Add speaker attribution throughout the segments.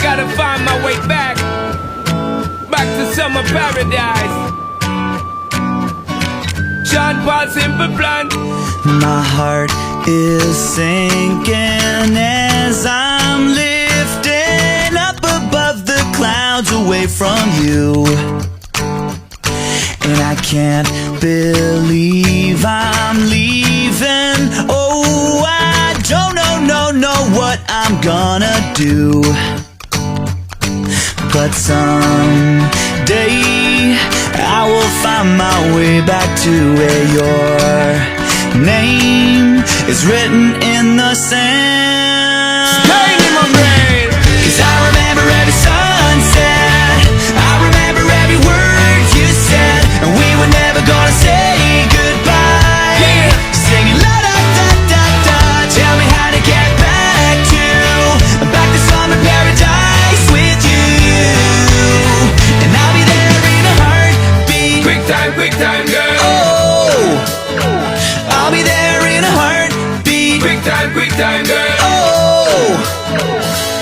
Speaker 1: gotta find my way back to summer paradise. John Paul Simple Plan.
Speaker 2: My heart is sinking as I'm lifting up above the clouds away from you. And I can't believe I'm leaving. Oh, I don't know what I'm gonna do. But someday I will find my way back to where your name is written in the sand.
Speaker 1: Pain in my brain.
Speaker 2: 'Cause I remember every sunset, I remember every word you said, and we were never gonna say goodbye.
Speaker 1: Yeah.
Speaker 2: Singing la da da da da. Tell me how to get back to summer paradise with you. And I'll be there in a heartbeat.
Speaker 1: Quick time, girl.
Speaker 2: Oh, I'll be there in a heartbeat.
Speaker 1: Quick time, girl.
Speaker 2: Oh,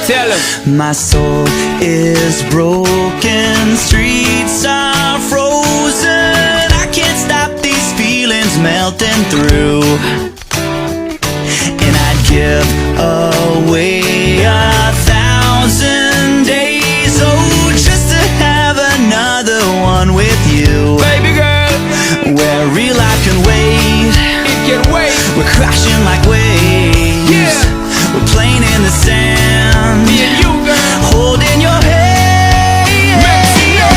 Speaker 1: Tell him.
Speaker 2: my soul is broken, streets are frozen. I can't stop these feelings melting through. And I'd give away 1,000 days, oh, just to have another one with you.
Speaker 1: Baby girl,
Speaker 2: Where real life can wait,
Speaker 1: it can wait.
Speaker 2: we're crashing like waves.
Speaker 1: Yeah.
Speaker 2: We're playing in the sand,
Speaker 1: Me and you, girl.
Speaker 2: holding your hand.
Speaker 1: Mexico.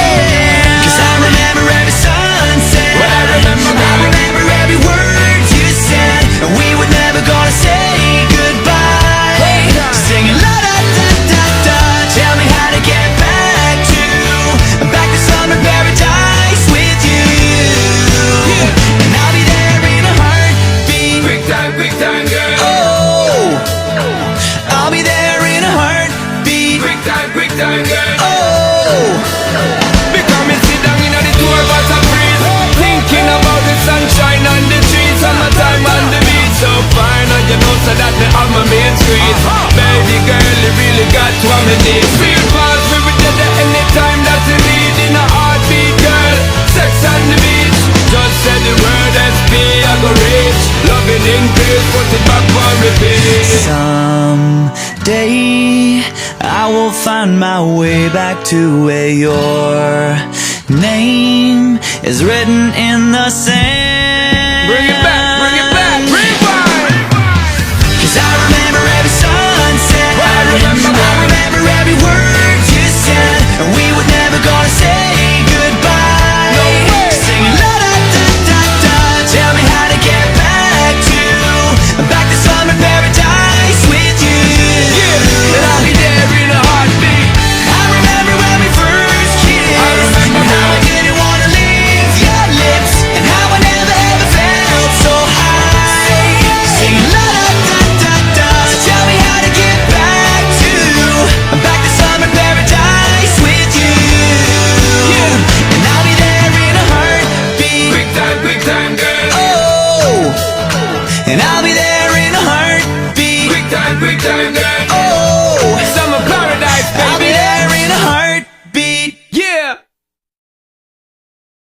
Speaker 2: 'Cause I remember every sunset,
Speaker 1: What I remember,
Speaker 2: I remember every word you said, and we were never gonna say goodbye. Singing la da da da da. Tell me how to get back to summer paradise with you. And I'll be there in a heartbeat.
Speaker 1: Quick time, girl.
Speaker 2: Oh, I'll be there in a heartbeat.
Speaker 1: Quick time, girl.
Speaker 2: Oh,
Speaker 1: Because me sit down in the tour bus and breeze, thinking about the sunshine on the trees, summertime on the beach, so fine. And you know so that me on my main street. Baby girl, you really got to have me need. Real fast, we be there anytime that you need. In a heartbeat, girl, sex on the beach. Just say the word SP, I go reach. Loving increase, put it back for repeat.
Speaker 2: someday I will find my way back to where your name is written in the sand.
Speaker 1: Bring it back.